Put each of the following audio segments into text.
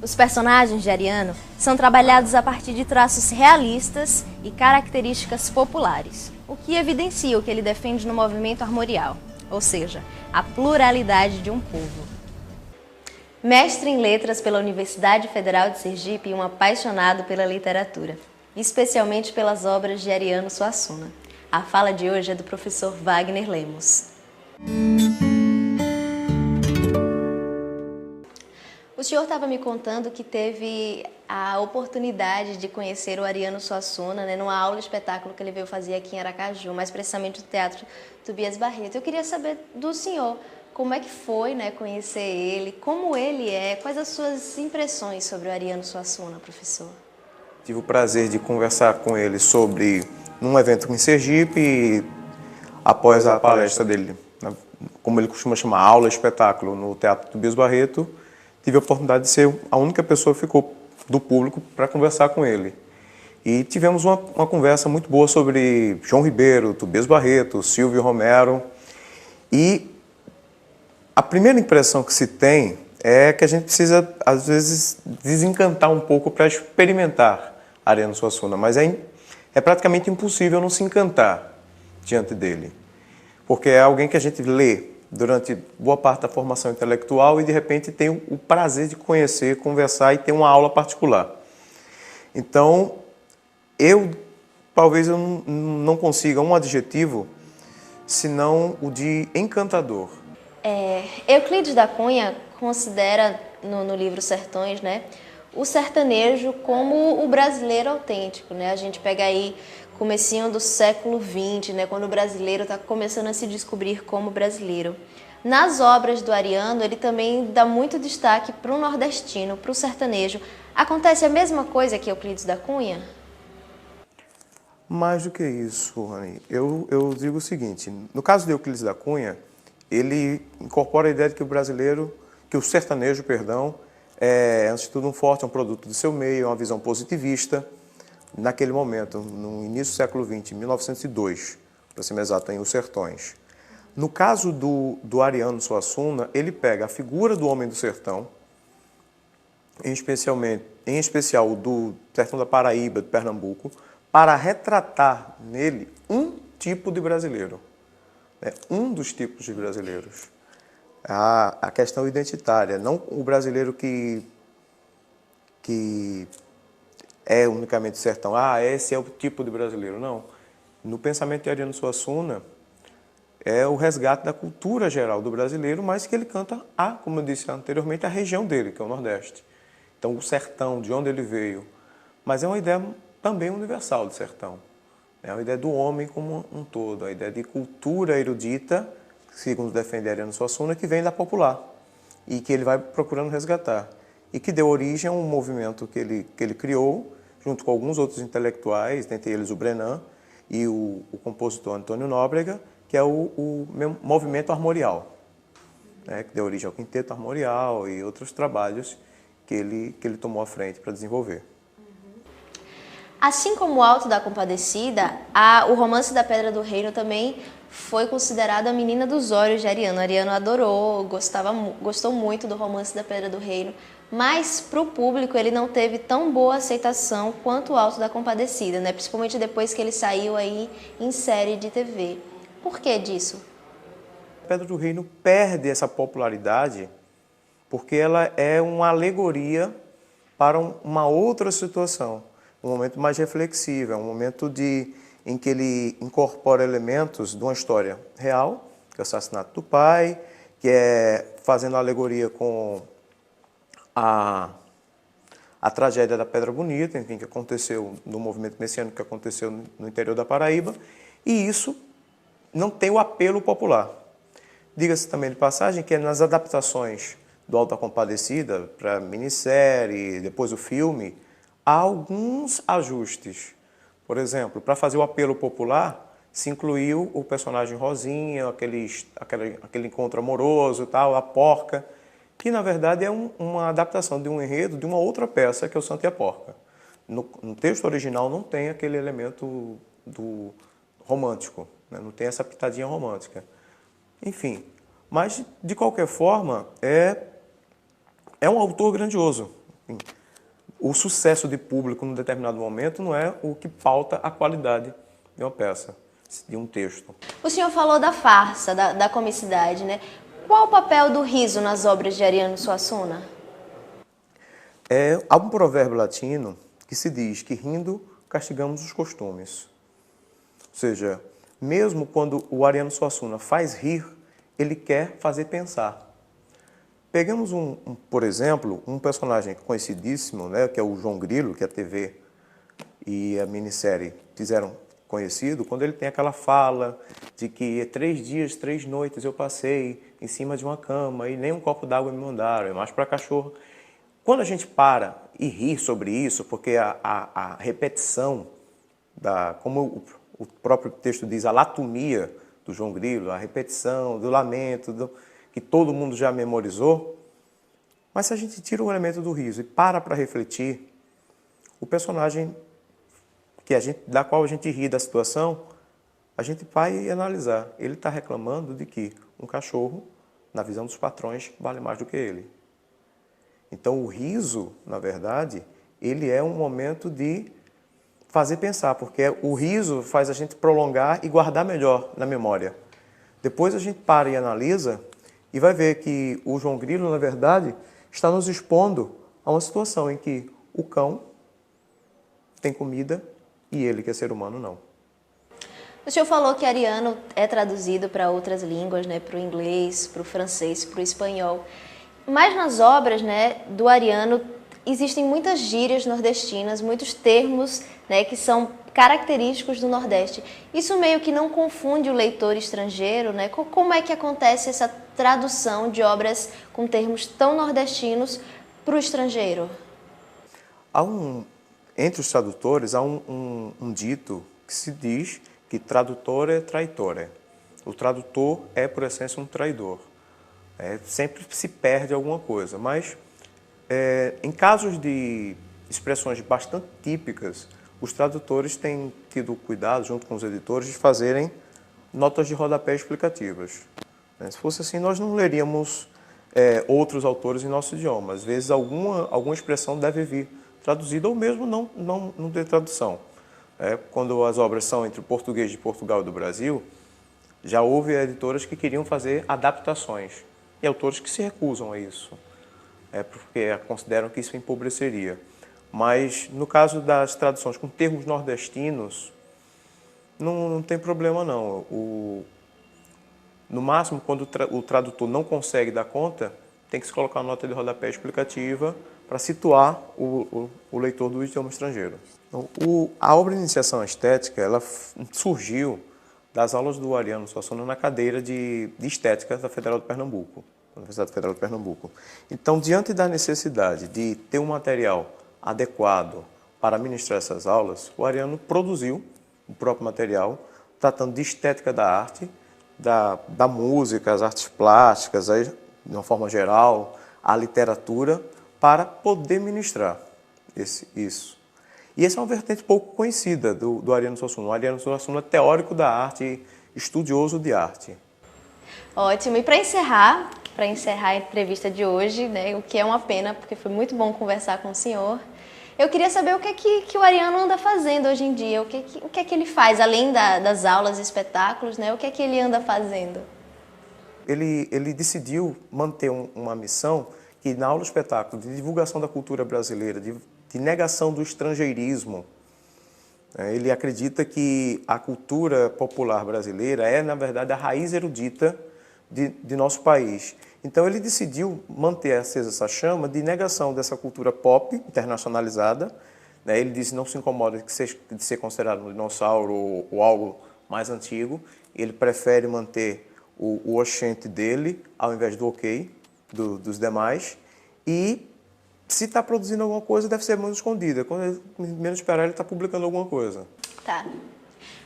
Os personagens de Ariano são trabalhados a partir de traços realistas e características populares, o que evidencia o que ele defende no movimento armorial, ou seja, a pluralidade de um povo. Mestre em letras pela Universidade Federal de Sergipe e um apaixonado pela literatura, especialmente pelas obras de Ariano Suassuna. A fala de hoje é do professor Wagner Lemos. O senhor estava me contando que teve a oportunidade de conhecer o Ariano Suassuna, né, numa aula espetáculo que ele veio fazer aqui em Aracaju, mais precisamente no Teatro Tobias Barreto. Eu queria saber do senhor como é que foi, né, conhecer ele, como ele é, quais as suas impressões sobre o Ariano Suassuna, professor? Tive o prazer de conversar com ele sobre num evento em Sergipe, após a palestra dele, como ele costuma chamar, aula espetáculo no Teatro Tobias Barreto. Tive a oportunidade de ser a única pessoa que ficou do público para conversar com ele. E tivemos uma conversa muito boa sobre João Ribeiro, Tobias Barreto, Silvio Romero. E a primeira impressão que se tem é que a gente precisa, às vezes, desencantar um pouco para experimentar Ariano Suassuna. Mas é praticamente impossível não se encantar diante dele. Porque é alguém que a gente lê durante boa parte da formação intelectual e, de repente, tem o prazer de conhecer, conversar e ter uma aula particular. Então, talvez eu não consiga um adjetivo, senão o de encantador. Euclides da Cunha considera, no livro Sertões, né, o sertanejo como o brasileiro autêntico, né? A gente pega aí comecinho do século XX, né, quando o brasileiro está começando a se descobrir como brasileiro. Nas obras do Ariano, ele também dá muito destaque para o nordestino, para o sertanejo. Acontece a mesma coisa que Euclides da Cunha? Mais do que isso, Rani, eu digo o seguinte, no caso de Euclides da Cunha, ele incorpora a ideia de que o sertanejo, é, antes de tudo, um forte, é um produto do seu meio, é uma visão positivista. Naquele momento, no início do século XX, 1902, para ser mais exato, em Os Sertões. No caso do Ariano Suassuna, ele pega a figura do homem do sertão, em especial do sertão da Paraíba, de Pernambuco, para retratar nele um tipo de brasileiro, né? Um dos tipos de brasileiros. A questão identitária, não o brasileiro que é unicamente sertão. Esse é o tipo de brasileiro. Não. No pensamento de Ariano Suassuna, é o resgate da cultura geral do brasileiro, mas que ele canta como eu disse anteriormente, a região dele, que é o Nordeste. Então, o sertão, de onde ele veio. Mas é uma ideia também universal do sertão. É uma ideia do homem como um todo, a ideia de cultura erudita, segundo defende Ariano Suassuna, que vem da popular e que ele vai procurando resgatar. E que deu origem a um movimento que ele criou, junto com alguns outros intelectuais, dentre eles o Brenan e o compositor Antônio Nóbrega, que é o movimento armorial, né, que deu origem ao quinteto armorial e outros trabalhos que ele tomou à frente para desenvolver. Assim como o Alto da Compadecida, o Romance da Pedra do Reino também foi considerado a menina dos olhos de Ariano. Ariano adorou, gostou muito do Romance da Pedra do Reino, mas para o público ele não teve tão boa aceitação quanto o Alto da Compadecida, né? Principalmente depois que ele saiu aí em série de TV. Por que disso? A Pedra do Reino perde essa popularidade porque ela é uma alegoria para uma outra situação, um momento mais reflexivo, um momento em que ele incorpora elementos de uma história real, que é o assassinato do pai, que é fazendo alegoria com a tragédia da Pedra Bonita, enfim, que aconteceu no movimento messiânico que aconteceu no interior da Paraíba, e isso não tem o apelo popular. Diga-se também de passagem que nas adaptações do Alto da Compadecida para a minissérie, depois o filme, há alguns ajustes. Por exemplo, para fazer o apelo popular, se incluiu o personagem Rosinha, aquele encontro amoroso, tal, a porca, que na verdade é uma adaptação de um enredo de uma outra peça, que é o Santo e a Porca. No texto original não tem aquele elemento do romântico, né? Não tem essa pitadinha romântica. Enfim, mas de qualquer forma é um autor grandioso, Enfim, o sucesso de público num determinado momento não é o que pauta a qualidade de uma peça, de um texto. O senhor falou da farsa, da comicidade, né? Qual o papel do riso nas obras de Ariano Suassuna? Há um provérbio latino que se diz que rindo castigamos os costumes. Ou seja, mesmo quando o Ariano Suassuna faz rir, ele quer fazer pensar. Pegamos, por exemplo, um personagem conhecidíssimo, né, que é o João Grilo, que a TV e a minissérie fizeram conhecido, quando ele tem aquela fala de que 3 dias, 3 noites eu passei em cima de uma cama e nem um copo d'água me mandaram, é mais para cachorro. Quando a gente para e ri sobre isso, porque a repetição, como o próprio texto diz, a latomia do João Grilo, a repetição do lamento, que todo mundo já memorizou, mas se a gente tira o elemento do riso e para refletir, o personagem da qual a gente ri da situação, a gente vai analisar. Ele está reclamando de que um cachorro, na visão dos patrões, vale mais do que ele. Então o riso, na verdade, ele é um momento de fazer pensar, porque o riso faz a gente prolongar e guardar melhor na memória. Depois a gente para e analisa e vai ver que o João Grilo, na verdade, está nos expondo a uma situação em que o cão tem comida e ele, que é ser humano, não. O senhor falou que Ariano é traduzido para outras línguas, né, para o inglês, para o francês, para o espanhol. Mas nas obras, né, do Ariano existem muitas gírias nordestinas, muitos termos, né, que são característicos do Nordeste. Isso meio que não confunde o leitor estrangeiro, né? Como é que acontece essa tradução de obras com termos tão nordestinos para o estrangeiro? Entre os tradutores há um dito que se diz que tradutore traitore. O tradutor é, por essência, um traidor. Sempre se perde alguma coisa, mas em casos de expressões bastante típicas, os tradutores têm tido cuidado, junto com os editores, de fazerem notas de rodapé explicativas. Se fosse assim, nós não leríamos outros autores em nosso idioma. Às vezes, alguma expressão deve vir traduzida, ou mesmo não ter tradução. Quando as obras são entre o português de Portugal e do Brasil, já houve editoras que queriam fazer adaptações, e autores que se recusam a isso, porque consideram que isso empobreceria. Mas, no caso das traduções com termos nordestinos, não tem problema, não. No máximo, quando o tradutor não consegue dar conta, tem que se colocar uma nota de rodapé explicativa para situar o leitor do idioma estrangeiro. Então, a obra de iniciação estética ela surgiu das aulas do Ariano Suassuna na cadeira de Estética da Federal de Pernambuco, da Universidade Federal de Pernambuco. Então, diante da necessidade de ter um material adequado para ministrar essas aulas, o Ariano produziu o próprio material, tratando de estética da arte, da música, as artes plásticas, aí, de uma forma geral, a literatura, para poder ministrar isso. E essa é uma vertente pouco conhecida do Ariano Suassuna. O Ariano Suassuna é teórico da arte, estudioso de arte. Ótimo. E para encerrar a entrevista de hoje, né, o que é uma pena, porque foi muito bom conversar com o senhor, eu queria saber o que o Ariano anda fazendo hoje em dia, o que é que ele faz, além das aulas e espetáculos, né, o que é que ele anda fazendo? Ele decidiu manter uma missão que, na aula espetáculo de divulgação da cultura brasileira, de negação do estrangeirismo, ele acredita que a cultura popular brasileira é, na verdade, a raiz erudita de nosso país. Então, ele decidiu manter acesa essa chama de negação dessa cultura pop internacionalizada. Ele disse que não se incomoda de ser considerado um dinossauro ou algo mais antigo. Ele prefere manter o oxente dele ao invés do ok dos demais. E se está produzindo alguma coisa, deve ser muito escondida. Quando ele menos esperar, ele está publicando alguma coisa. Tá.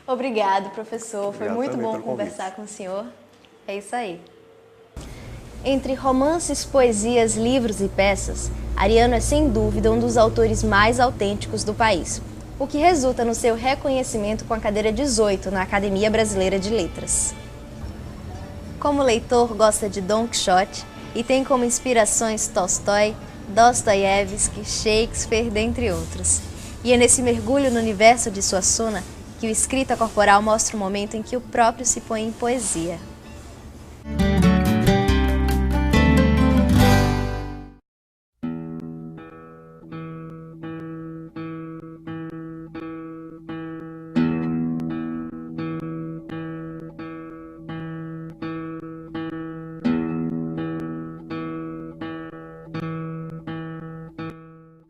Obrigado, professor. Obrigado. Foi muito bom conversar com o senhor. É isso aí. Entre romances, poesias, livros e peças, Ariano é sem dúvida um dos autores mais autênticos do país, o que resulta no seu reconhecimento com a cadeira 18 na Academia Brasileira de Letras. Como leitor, gosta de Don Quixote e tem como inspirações Tolstói, Dostoiévski, Shakespeare, dentre outros. E é nesse mergulho no universo de Suassuna que o Escrita Corporal mostra o momento em que o próprio se põe em poesia.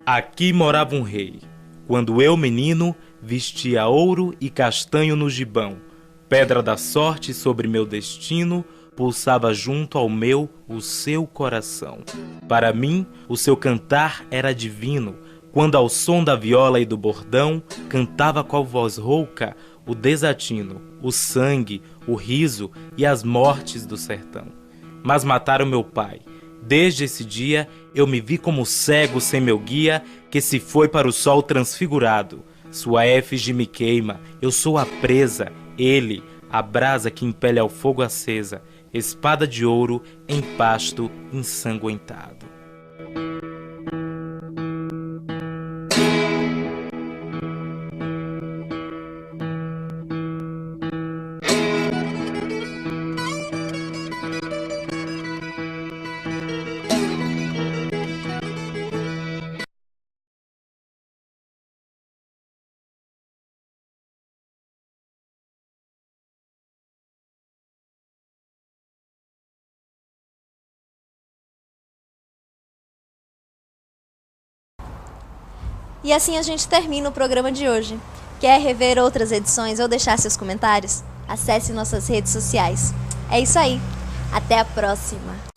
Aqui morava um rei, quando eu, menino, vestia ouro e castanho no gibão. Pedra da sorte sobre meu destino, pulsava junto ao meu o seu coração. Para mim, o seu cantar era divino, quando ao som da viola e do bordão, cantava qual voz rouca o desatino, o sangue, o riso e as mortes do sertão. Mas mataram meu pai. Desde esse dia, eu me vi como cego sem meu guia, que se foi para o sol transfigurado. Sua efígie me queima, eu sou a presa, ele, a brasa que impele ao fogo acesa, espada de ouro em pasto ensanguentado. E assim a gente termina o programa de hoje. Quer rever outras edições ou deixar seus comentários? Acesse nossas redes sociais. É isso aí. Até a próxima!